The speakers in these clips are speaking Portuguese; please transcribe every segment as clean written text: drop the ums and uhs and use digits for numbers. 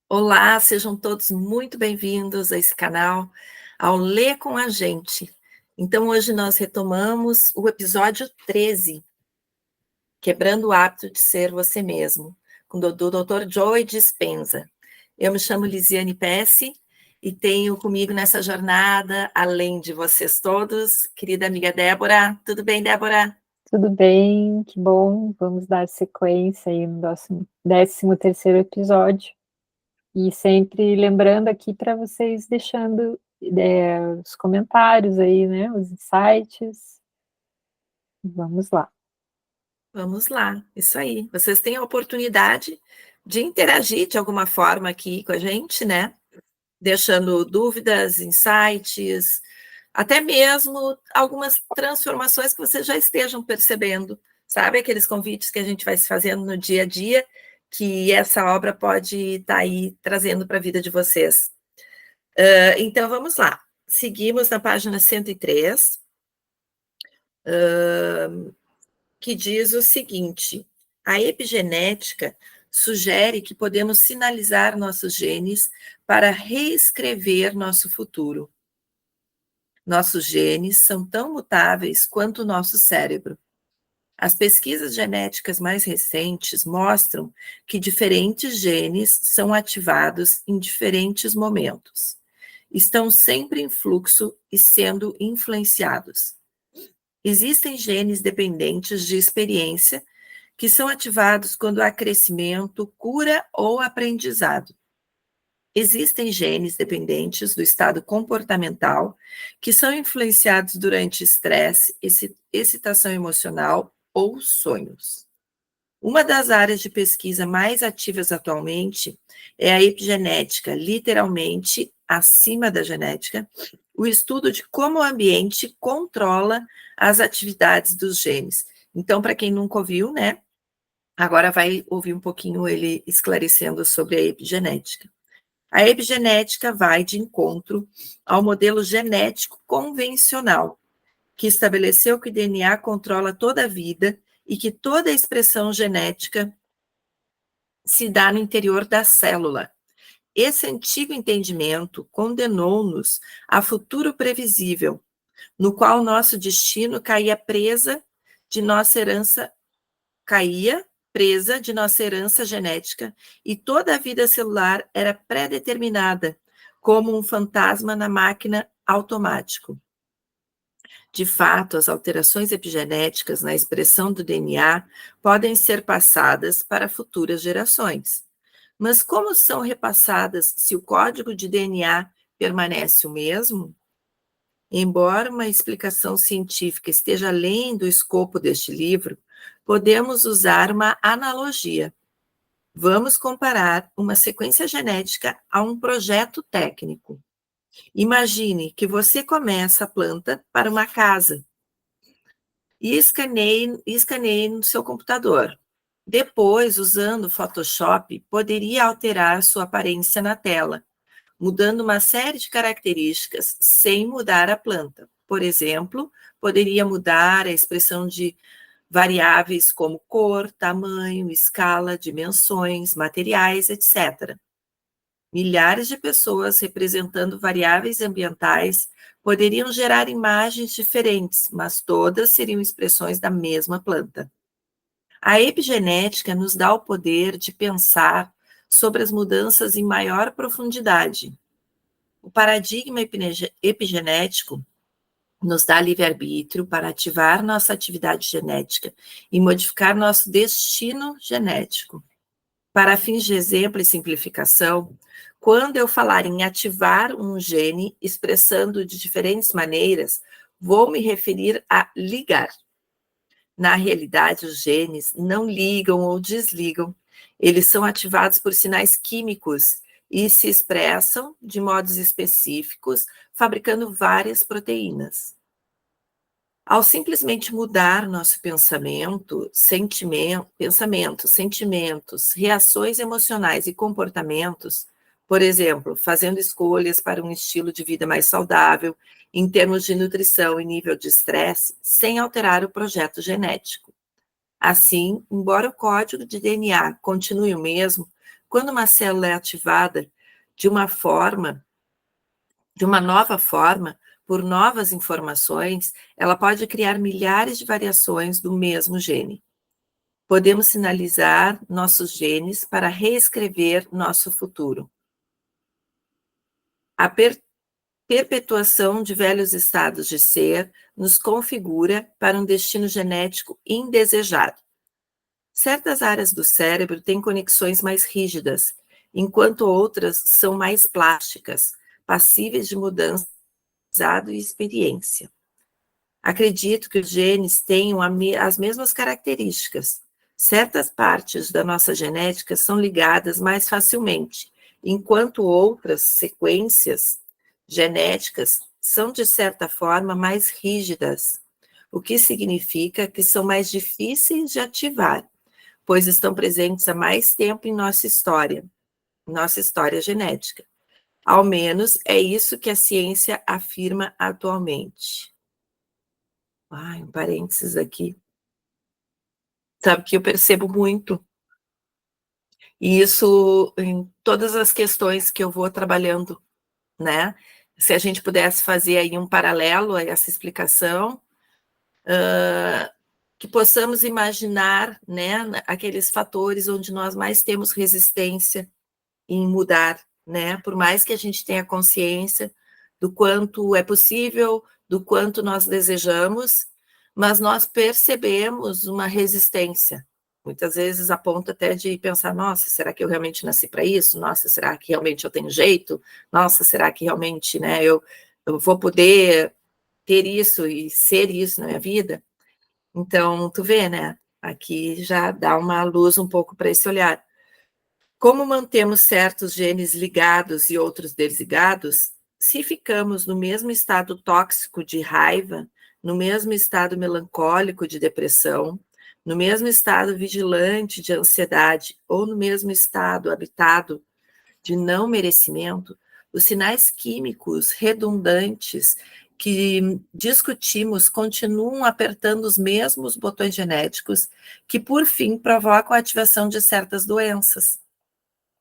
Olá, sejam todos muito bem-vindos a esse canal, ao Ler com a Gente. Então, hoje nós retomamos o episódio 13, Quebrando o Hábito de Ser Você Mesmo, com o Dr. Joe Dispenza. Eu me chamo Lisiane Pesce e tenho comigo nessa jornada, além de vocês todos, querida amiga Débora. Tudo bem, Débora? Tudo bem, que bom. Vamos dar sequência aí no nosso 13º episódio. E sempre lembrando aqui para vocês deixando os comentários aí, né? Os insights. Vamos lá. Vamos lá, isso aí. Vocês têm a oportunidade de interagir de alguma forma aqui com a gente, né? Deixando dúvidas, insights, até mesmo algumas transformações que vocês já estejam percebendo, sabe? Aqueles convites que a gente vai se fazendo no dia a dia, que essa obra pode estar aí trazendo para a vida de vocês. Então, vamos lá. Seguimos na página 103, que diz o seguinte: a epigenética sugere que podemos sinalizar nossos genes para reescrever nosso futuro. Nossos genes são tão mutáveis quanto o nosso cérebro. As pesquisas genéticas mais recentes mostram que diferentes genes são ativados em diferentes momentos. Estão sempre em fluxo e sendo influenciados. Existem genes dependentes de experiência que são ativados quando há crescimento, cura ou aprendizado. Existem genes dependentes do estado comportamental que são influenciados durante estresse, excitação emocional ou sonhos. Uma das áreas de pesquisa mais ativas atualmente é a epigenética, literalmente acima da genética, o estudo de como o ambiente controla as atividades dos genes. Então, para quem nunca ouviu, né? Agora vai ouvir um pouquinho ele esclarecendo sobre a epigenética. A epigenética vai de encontro ao modelo genético convencional, que estabeleceu que o DNA controla toda a vida e que toda a expressão genética se dá no interior da célula. Esse antigo entendimento condenou-nos a futuro previsível, no qual nosso destino caía presa de nossa herança genética e toda a vida celular era pré-determinada, como um fantasma na máquina automático. De fato, as alterações epigenéticas na expressão do DNA podem ser passadas para futuras gerações. Mas como são repassadas se o código de DNA permanece o mesmo? Embora uma explicação científica esteja além do escopo deste livro, podemos usar uma analogia. Vamos comparar uma sequência genética a um projeto técnico. Imagine que você começa a planta para uma casa e escaneie no seu computador. Depois, usando o Photoshop, poderia alterar sua aparência na tela, mudando uma série de características sem mudar a planta. Por exemplo, poderia mudar a expressão de variáveis como cor, tamanho, escala, dimensões, materiais, etc. Milhares de pessoas representando variáveis ambientais poderiam gerar imagens diferentes, mas todas seriam expressões da mesma planta. A epigenética nos dá o poder de pensar sobre as mudanças em maior profundidade. O paradigma epigenético nos dá livre-arbítrio para ativar nossa atividade genética e modificar nosso destino genético. Para fins de exemplo e simplificação, quando eu falar em ativar um gene expressando de diferentes maneiras, vou me referir a ligar. Na realidade, os genes não ligam ou desligam, eles são ativados por sinais químicos e se expressam de modos específicos, fabricando várias proteínas. Ao simplesmente mudar nosso pensamentos, sentimentos, reações emocionais e comportamentos, por exemplo, fazendo escolhas para um estilo de vida mais saudável, em termos de nutrição e nível de estresse, sem alterar o projeto genético. Assim, embora o código de DNA continue o mesmo, Quando uma célula é ativada de uma nova forma, por novas informações, ela pode criar milhares de variações do mesmo gene. Podemos sinalizar nossos genes para reescrever nosso futuro. A perpetuação de velhos estados de ser nos configura para um destino genético indesejado. Certas áreas do cérebro têm conexões mais rígidas, enquanto outras são mais plásticas, passíveis de mudança e experiência. Acredito que os genes tenham as mesmas características. Certas partes da nossa genética são ligadas mais facilmente, enquanto outras sequências genéticas são, de certa forma, mais rígidas, o que significa que são mais difíceis de ativar, pois estão presentes há mais tempo em nossa história genética. Ao menos é isso que a ciência afirma atualmente. Um parênteses aqui. Sabe que eu percebo muito isso em todas as questões que eu vou trabalhando, né? Se a gente pudesse fazer aí um paralelo a essa explicação, que possamos imaginar, né, aqueles fatores onde nós mais temos resistência em mudar, né? Por mais que a gente tenha consciência do quanto é possível, do quanto nós desejamos, mas nós percebemos uma resistência. Muitas vezes a ponto até de pensar, nossa, será que eu realmente nasci para isso? Nossa, será que realmente eu tenho jeito? Nossa, será que realmente, né, eu vou poder ter isso e ser isso na minha vida? Então, tu vê, né? Aqui já dá uma luz um pouco para esse olhar. Como mantemos certos genes ligados e outros desligados, se ficamos no mesmo estado tóxico de raiva, no mesmo estado melancólico de depressão, no mesmo estado vigilante de ansiedade ou no mesmo estado habitado de não merecimento, os sinais químicos redundantes que discutimos continuam apertando os mesmos botões genéticos que, por fim, provocam a ativação de certas doenças.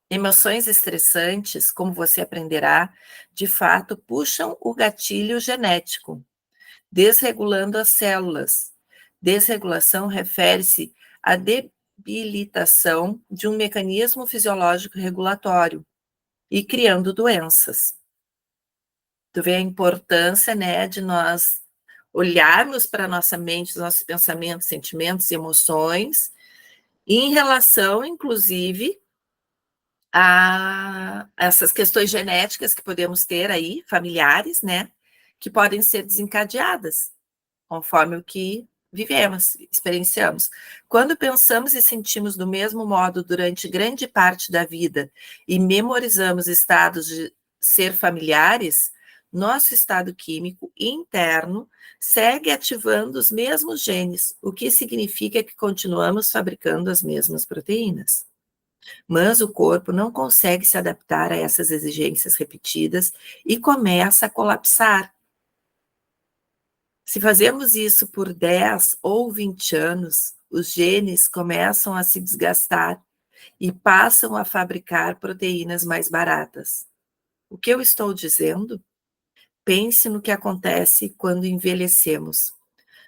Emoções estressantes, como você aprenderá, de fato puxam o gatilho genético, desregulando as células. Desregulação refere-se à debilitação de um mecanismo fisiológico regulatório e criando doenças. Tu vê a importância, né, de nós olharmos para a nossa mente, os nossos pensamentos, sentimentos e emoções, em relação, inclusive, a essas questões genéticas que podemos ter aí, familiares, né, que podem ser desencadeadas, conforme o que vivemos, experienciamos. Quando pensamos e sentimos do mesmo modo durante grande parte da vida e memorizamos estados de ser familiares, nosso estado químico interno segue ativando os mesmos genes, o que significa que continuamos fabricando as mesmas proteínas. Mas o corpo não consegue se adaptar a essas exigências repetidas e começa a colapsar. Se fazemos isso por 10 ou 20 anos, os genes começam a se desgastar e passam a fabricar proteínas mais baratas. O que eu estou dizendo? Pense no que acontece quando envelhecemos.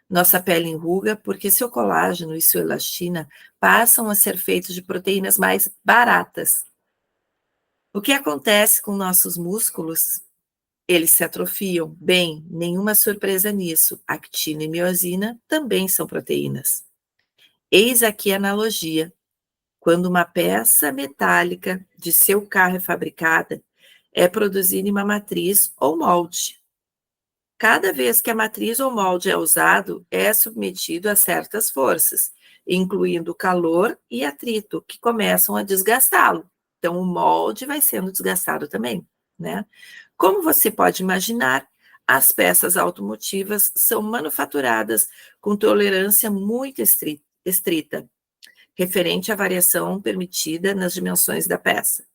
Nossa pele enruga porque seu colágeno e sua elastina passam a ser feitos de proteínas mais baratas. O que acontece com nossos músculos? Eles se atrofiam. Bem, nenhuma surpresa nisso. Actina e miosina também são proteínas. Eis aqui a analogia. Quando uma peça metálica de seu carro é fabricada, é produzida em uma matriz ou molde. Cada vez que a matriz ou molde é usado, é submetido a certas forças, incluindo calor e atrito, que começam a desgastá-lo. Então, o molde vai sendo desgastado também, né? Como você pode imaginar, as peças automotivas são manufaturadas com tolerância muito estrita, referente à variação permitida nas dimensões da peça.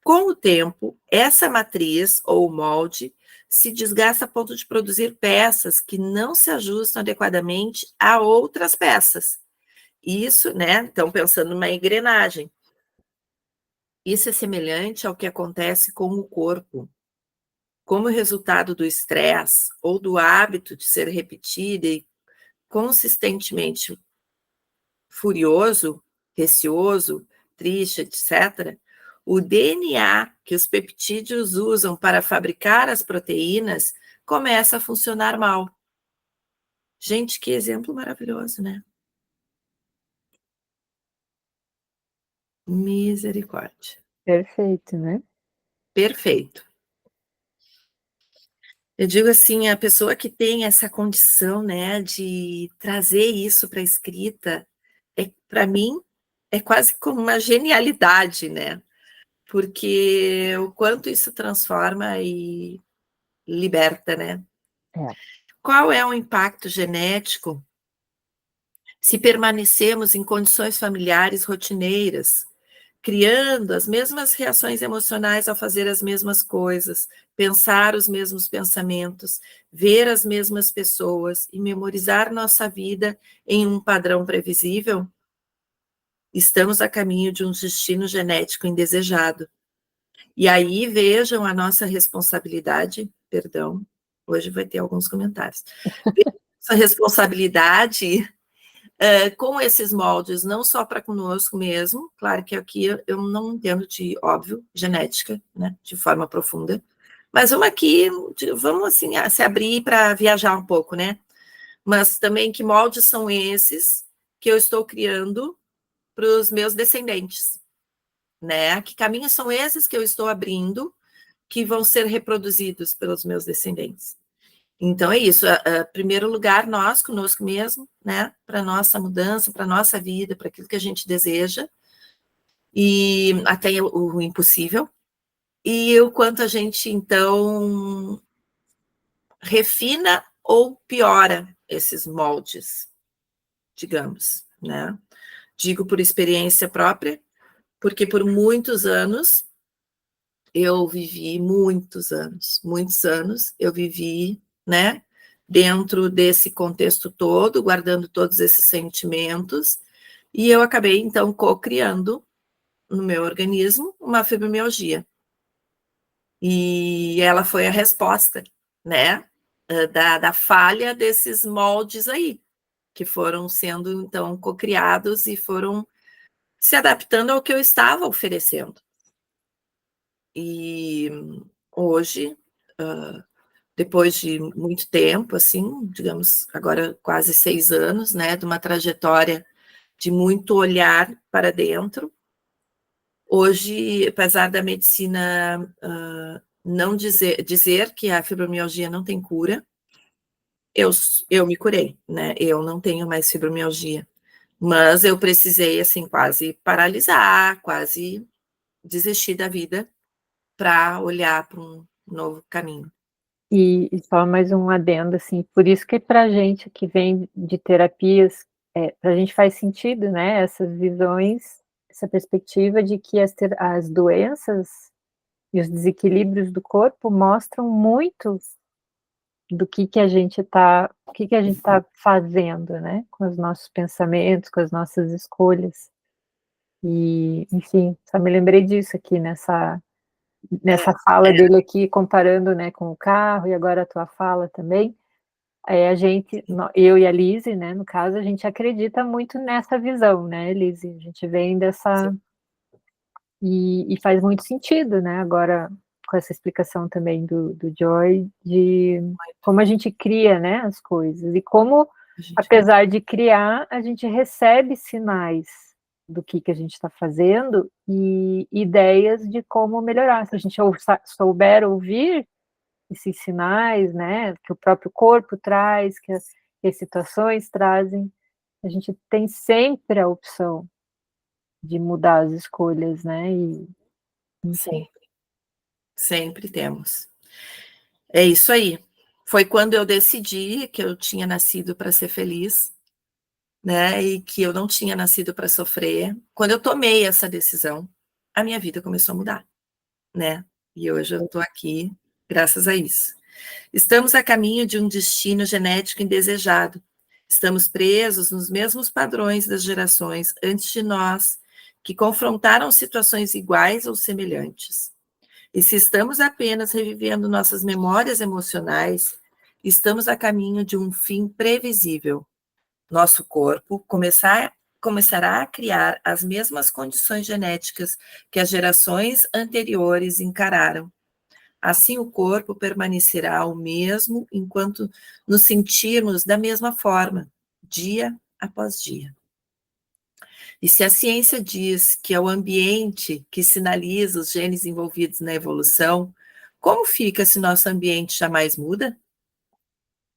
Com o tempo, essa matriz ou molde se desgasta a ponto de produzir peças que não se ajustam adequadamente a outras peças. Isso, né? Então, pensando numa engrenagem. Isso é semelhante ao que acontece com o corpo. Como resultado do estresse ou do hábito de ser repetido e consistentemente furioso, receoso, triste, etc., o DNA que os peptídeos usam para fabricar as proteínas começa a funcionar mal. Gente, que exemplo maravilhoso, né? Misericórdia. Perfeito, né? Perfeito. Eu digo assim, a pessoa que tem essa condição, né, de trazer isso para a escrita, para mim, é quase como uma genialidade, né? Porque o quanto isso transforma e liberta, né? É. Qual é o impacto genético se permanecemos em condições familiares rotineiras, criando as mesmas reações emocionais ao fazer as mesmas coisas, pensar os mesmos pensamentos, ver as mesmas pessoas e memorizar nossa vida em um padrão previsível? Estamos a caminho de um destino genético indesejado. E aí vejam a nossa responsabilidade, perdão, hoje vai ter alguns comentários. Essa responsabilidade com esses moldes, não só para conosco mesmo, claro que aqui eu não entendo de, óbvio, genética, né, de forma profunda, mas vamos aqui, vamos assim, se abrir para viajar um pouco, né, mas também que moldes são esses que eu estou criando para os meus descendentes, né, que caminhos são esses que eu estou abrindo que vão ser reproduzidos pelos meus descendentes. Então é isso, primeiro lugar, nós, conosco mesmo, né, para nossa mudança, para nossa vida, para aquilo que a gente deseja, e até o impossível, e o quanto a gente, então, refina ou piora esses moldes, digamos, né. Digo por experiência própria, porque por muitos anos, eu vivi muitos anos, eu vivi, né, dentro desse contexto todo, guardando todos esses sentimentos, e eu acabei, então, co-criando no meu organismo uma fibromialgia. E ela foi a resposta, né, da falha desses moldes aí, que foram sendo, então, co-criados e foram se adaptando ao que eu estava oferecendo. E hoje, depois de muito tempo, assim, digamos, agora quase 6 anos, né, de uma trajetória de muito olhar para dentro. Hoje, apesar da medicina não dizer que a fibromialgia não tem cura, eu me curei, né? Eu não tenho mais fibromialgia, mas eu precisei, assim, quase paralisar, quase desistir da vida para olhar para um novo caminho. E só mais um adendo, assim, por isso que pra gente que vem de terapias, pra gente faz sentido, né, essas visões, essa perspectiva de que as doenças e os desequilíbrios do corpo mostram muito do que a gente tá o que a gente tá fazendo, né, com os nossos pensamentos, com as nossas escolhas. E, enfim, só me lembrei disso aqui nessa fala dele aqui, comparando, né, com o carro e agora a tua fala também. A gente, eu e a Lise, né, no caso, a gente acredita muito nessa visão, né, Lise? A gente vem Sim, dessa e faz muito sentido, né, agora com essa explicação também do Joy, de como a gente cria, né, as coisas e como, a gente vai. apesar de criar, a gente recebe sinais do que a gente está fazendo e ideias de como melhorar. Se a gente souber ouvir esses sinais, né, que o próprio corpo traz, que as situações trazem, a gente tem sempre a opção de mudar as escolhas, né, e enfim. Sempre, sempre temos. É isso aí. Foi quando eu decidi que eu tinha nascido para ser feliz, né, e que eu não tinha nascido para sofrer. Quando eu tomei essa decisão, a minha vida começou a mudar, né, e hoje eu estou aqui graças a isso. Estamos a caminho de um destino genético indesejado. Estamos presos nos mesmos padrões das gerações antes de nós, que confrontaram situações iguais ou semelhantes. E se estamos apenas revivendo nossas memórias emocionais, estamos a caminho de um fim previsível. Nosso corpo começará a criar as mesmas condições genéticas que as gerações anteriores encararam. Assim, o corpo permanecerá o mesmo enquanto nos sentirmos da mesma forma, dia após dia. E se a ciência diz que é o ambiente que sinaliza os genes envolvidos na evolução, como fica se nosso ambiente jamais muda?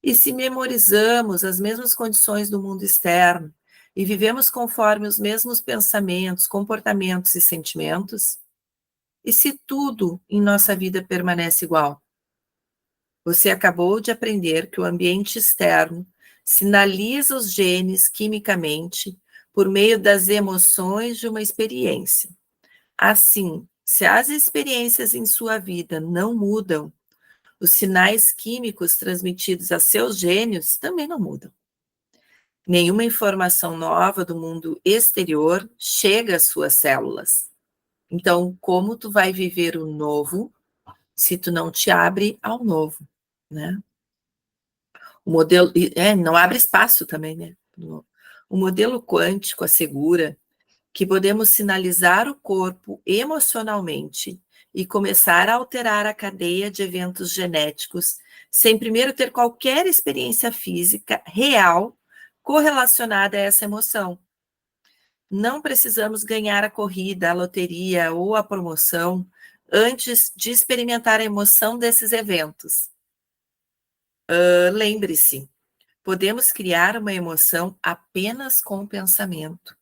E se memorizamos as mesmas condições do mundo externo e vivemos conforme os mesmos pensamentos, comportamentos e sentimentos? E se tudo em nossa vida permanece igual? Você acabou de aprender que o ambiente externo sinaliza os genes quimicamente por meio das emoções de uma experiência. Assim, se as experiências em sua vida não mudam, os sinais químicos transmitidos a seus gênios também não mudam. Nenhuma informação nova do mundo exterior chega às suas células. Então, como tu vai viver o novo se tu não te abre ao novo, né? O modelo, não abre espaço também, né? O modelo quântico assegura que podemos sinalizar o corpo emocionalmente e começar a alterar a cadeia de eventos genéticos sem primeiro ter qualquer experiência física real correlacionada a essa emoção. Não precisamos ganhar a corrida, a loteria ou a promoção antes de experimentar a emoção desses eventos. Lembre-se, podemos criar uma emoção apenas com o pensamento.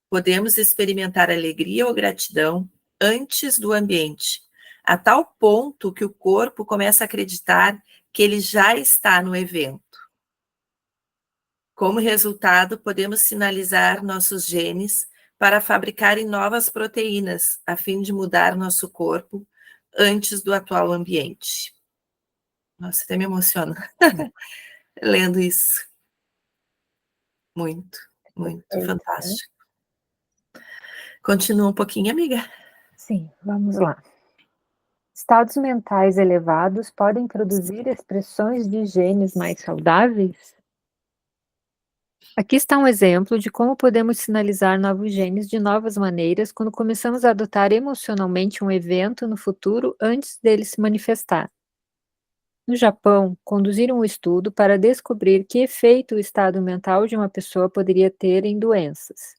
Podemos experimentar alegria ou gratidão antes do ambiente, a tal ponto que o corpo começa a acreditar que ele já está no evento. Como resultado, podemos sinalizar nossos genes para fabricarem novas proteínas, a fim de mudar nosso corpo antes do atual ambiente. Nossa, até me emociona lendo isso. Muito, muito fantástico. Continua um pouquinho, amiga? Sim, vamos lá. Estados mentais elevados podem produzir expressões de genes mais saudáveis? Aqui está um exemplo de como podemos sinalizar novos genes de novas maneiras quando começamos a adotar emocionalmente um evento no futuro antes dele se manifestar. No Japão, conduziram um estudo para descobrir que efeito o estado mental de uma pessoa poderia ter em doenças.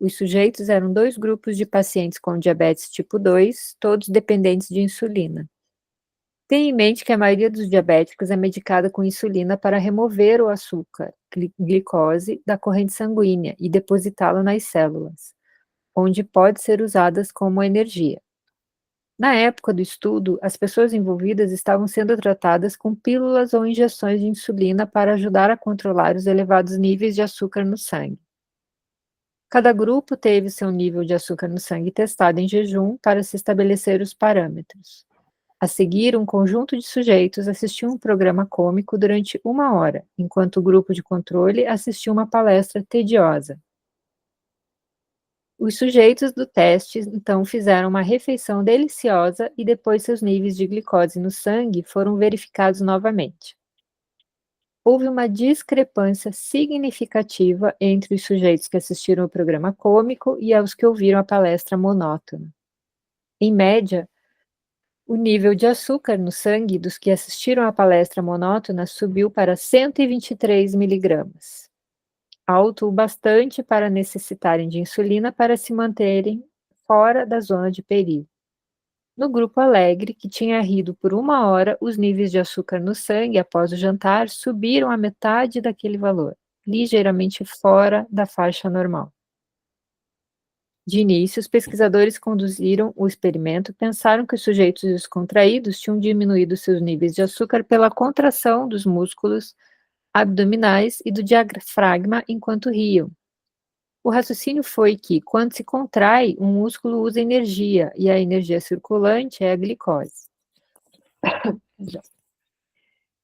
Os sujeitos eram dois grupos de pacientes com diabetes tipo 2, todos dependentes de insulina. Tenha em mente que a maioria dos diabéticos é medicada com insulina para remover o açúcar, glicose, da corrente sanguínea e depositá-lo nas células, onde pode ser usadas como energia. Na época do estudo, as pessoas envolvidas estavam sendo tratadas com pílulas ou injeções de insulina para ajudar a controlar os elevados níveis de açúcar no sangue. Cada grupo teve seu nível de açúcar no sangue testado em jejum para se estabelecer os parâmetros. A seguir, um conjunto de sujeitos assistiu um programa cômico durante 1 hora, enquanto o grupo de controle assistiu uma palestra tediosa. Os sujeitos do teste, então, fizeram uma refeição deliciosa e depois seus níveis de glicose no sangue foram verificados novamente. Houve uma discrepância significativa entre os sujeitos que assistiram o programa cômico e os que ouviram a palestra monótona. Em média, o nível de açúcar no sangue dos que assistiram à palestra monótona subiu para 123 miligramas, alto o bastante para necessitarem de insulina para se manterem fora da zona de perigo. No grupo alegre, que tinha rido por 1 hora, os níveis de açúcar no sangue após o jantar subiram a metade daquele valor, ligeiramente fora da faixa normal. De início, os pesquisadores que conduziram o experimento pensaram que os sujeitos descontraídos tinham diminuído seus níveis de açúcar pela contração dos músculos abdominais e do diafragma enquanto riam. O raciocínio foi que, quando se contrai, um músculo usa energia, e a energia circulante é a glicose.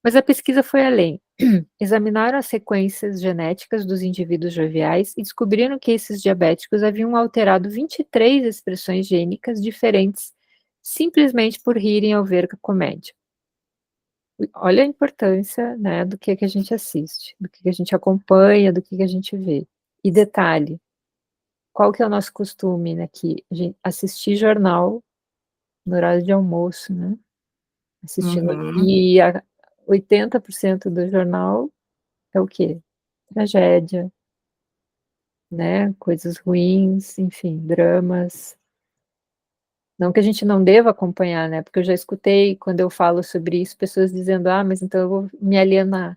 Mas a pesquisa foi além. Examinaram as sequências genéticas dos indivíduos joviais e descobriram que esses diabéticos haviam alterado 23 expressões gênicas diferentes simplesmente por rirem ao ver a comédia. Olha a importância, né, do que a gente assiste, do que a gente acompanha, do que a gente vê. E detalhe, qual que é o nosso costume, né, que assistir jornal no horário de almoço, né? Assistindo Uhum. e a 80% do jornal é o quê? Tragédia, né, coisas ruins, enfim, dramas. Não que a gente não deva acompanhar, né, porque eu já escutei quando eu falo sobre isso, pessoas dizendo: "Ah, mas então eu vou me alienar".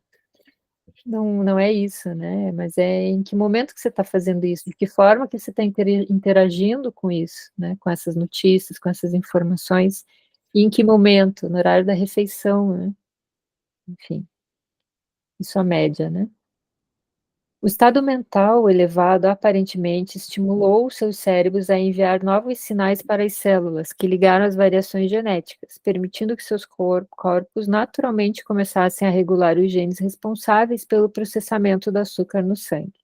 Não é isso, né, mas é em que momento que você está fazendo isso, de que forma que você está interagindo com isso, né, com essas notícias, com essas informações, e em que momento, no horário da refeição, né, enfim, isso a média, né. O estado mental elevado aparentemente estimulou os seus cérebros a enviar novos sinais para as células que ligaram as variações genéticas, permitindo que seus corpos naturalmente começassem a regular os genes responsáveis pelo processamento do açúcar no sangue.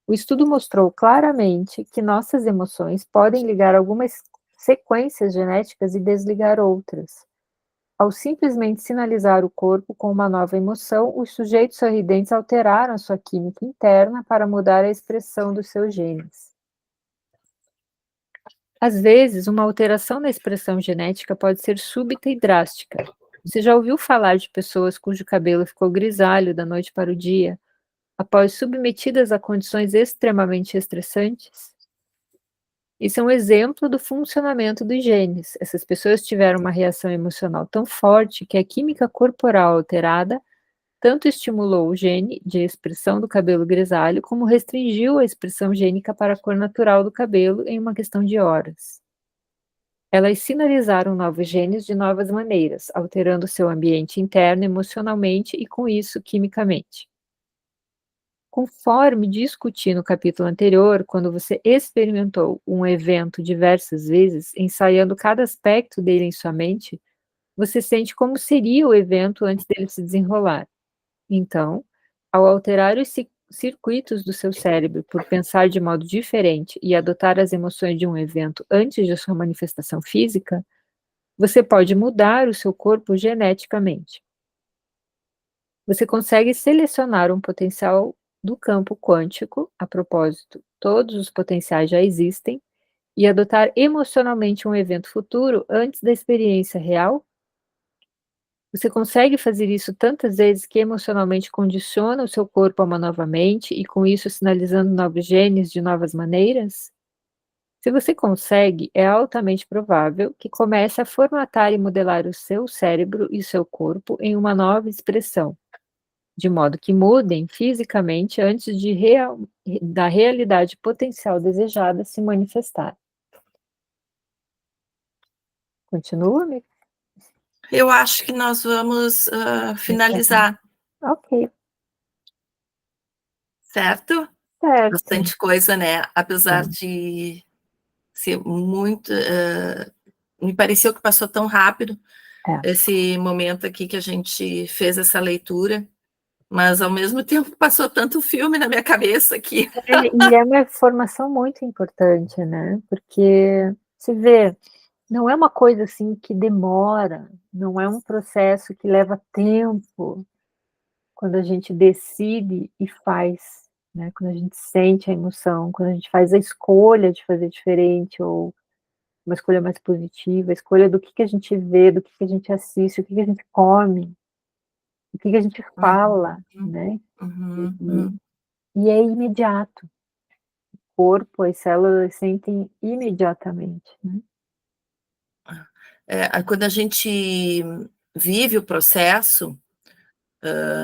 O estudo mostrou claramente que nossas emoções podem ligar algumas sequências genéticas e desligar outras. Ao simplesmente sinalizar o corpo com uma nova emoção, os sujeitos sorridentes alteraram a sua química interna para mudar a expressão dos seus genes. Às vezes, uma alteração na expressão genética pode ser súbita e drástica. Você já ouviu falar de pessoas cujo cabelo ficou grisalho da noite para o dia, após submetidas a condições extremamente estressantes? Isso é um exemplo do funcionamento dos genes. Essas pessoas tiveram uma reação emocional tão forte que a química corporal alterada tanto estimulou o gene de expressão do cabelo grisalho, como restringiu a expressão gênica para a cor natural do cabelo em uma questão de horas. Elas sinalizaram novos genes de novas maneiras, alterando seu ambiente interno emocionalmente e, com isso, quimicamente. Conforme discuti no capítulo anterior, quando você experimentou um evento diversas vezes, ensaiando cada aspecto dele em sua mente, você sente como seria o evento antes dele se desenrolar. Então, ao alterar os circuitos do seu cérebro por pensar de modo diferente e adotar as emoções de um evento antes de sua manifestação física, você pode mudar o seu corpo geneticamente. Você consegue selecionar um potencial do campo quântico, a propósito, todos os potenciais já existem, e adotar emocionalmente um evento futuro antes da experiência real. Você consegue fazer isso tantas vezes que emocionalmente condiciona o seu corpo a uma nova mente e com isso sinalizando novos genes de novas maneiras? Se você consegue, é altamente provável que comece a formatar e modelar o seu cérebro e o seu corpo em uma nova expressão, de modo que mudem fisicamente antes da realidade potencial desejada se manifestar. Continua, amiga? Eu acho que nós vamos finalizar, Ok, certo? certo. Bastante coisa, né? Apesar É, de ser muito. Me pareceu que passou tão rápido é. esse momento aqui que a gente fez essa leitura, mas ao mesmo tempo passou tanto filme na minha cabeça aqui. E é uma formação muito importante, né, porque se vê, não é uma coisa, assim, que demora, não é um processo que leva tempo, quando a gente decide e faz, né, quando a gente sente a emoção, quando a gente faz a escolha de fazer diferente ou uma escolha mais positiva, a escolha do que a gente vê, do que a gente assiste, o que a gente come, o que a gente fala, Uhum, né, e uhum, e uhum. e é imediato. Corpo, as células sentem imediatamente, né. Quando a gente vive o processo,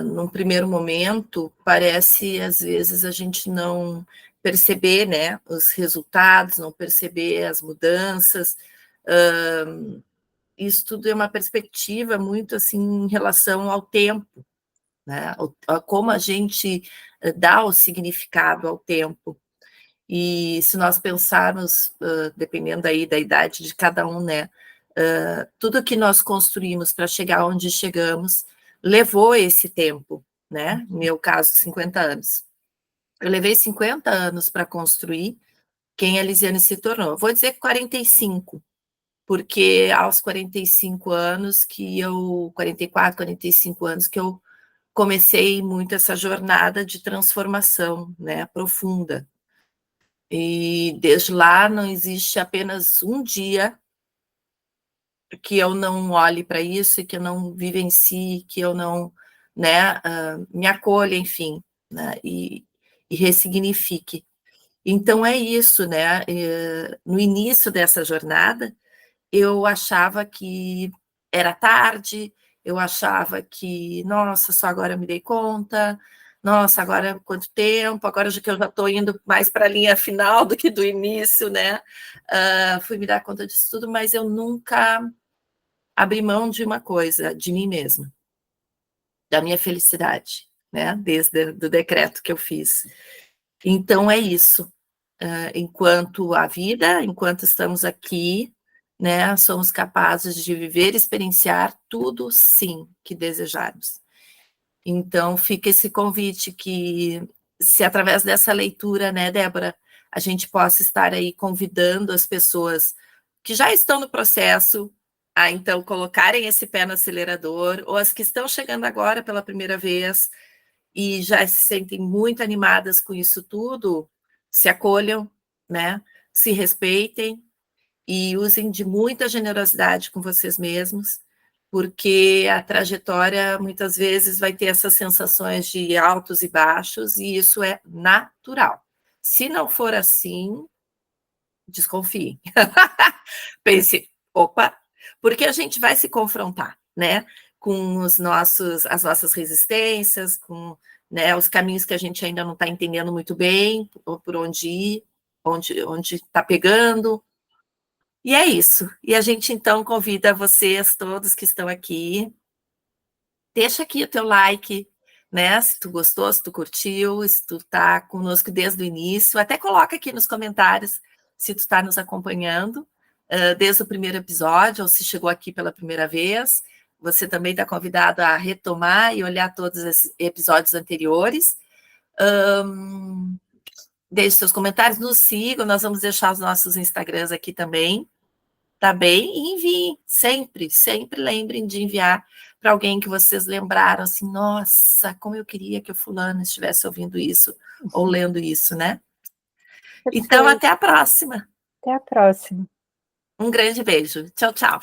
num primeiro momento, parece às vezes a gente não perceber, né, os resultados, não perceber as mudanças. Isso tudo é uma perspectiva muito assim em relação ao tempo, né? A como a gente dá o significado ao tempo. E se nós pensarmos, dependendo aí da idade de cada um, né, tudo que nós construímos para chegar onde chegamos levou esse tempo, né? No meu caso, 50 anos. Eu levei 50 anos para construir quem a Lisiane se tornou. Vou dizer 45, porque aos 45 anos que eu, 44, 45 anos que eu comecei muito essa jornada de transformação, né, profunda. E desde lá não existe apenas um dia que eu não olhe para isso e que eu não vivencie, que eu não, né, me acolha, enfim, né, e ressignifique. Então é isso, né? No início dessa jornada, eu achava que era tarde, eu achava que, nossa, só agora me dei conta, nossa, agora quanto tempo, agora que eu já estou indo mais para a linha final do que do início, né? Fui me dar conta disso tudo, mas eu nunca abri mão de uma coisa, de mim mesma, da minha felicidade, né? Desde o decreto que eu fiz. Então é isso. Enquanto a vida, enquanto estamos aqui, né, somos capazes de viver e experienciar tudo, sim, que desejarmos. Então, fica esse convite que, se através dessa leitura, né, Débora, a gente possa estar aí convidando as pessoas que já estão no processo a, então, colocarem esse pé no acelerador, ou as que estão chegando agora pela primeira vez e já se sentem muito animadas com isso tudo, se acolham, né? Se respeitem e usem de muita generosidade com vocês mesmos, porque a trajetória muitas vezes vai ter essas sensações de altos e baixos, e isso é natural. Se não for assim, desconfiem. Pense, opa, porque a gente vai se confrontar, né? Com as nossas resistências, com, né, os caminhos que a gente ainda não está entendendo muito bem, ou por onde ir, onde está pegando. E é isso. E a gente, então, convida vocês todos que estão aqui, deixa aqui o teu like, né? Se tu gostou, se tu curtiu, se tu tá conosco desde o início, até coloca aqui nos comentários se tu está nos acompanhando desde o primeiro episódio, ou se chegou aqui pela primeira vez. Você também está convidado a retomar e olhar todos esses episódios anteriores. Deixe seus comentários, nos sigam, nós vamos deixar os nossos Instagrams aqui também, tá bem? E enviem, sempre, sempre lembrem de enviar para alguém que vocês lembraram, assim, nossa, como eu queria que o fulano estivesse ouvindo isso, ou lendo isso, né? Então, Perfeito. até a próxima. Até a próxima. Um grande beijo. Tchau, tchau.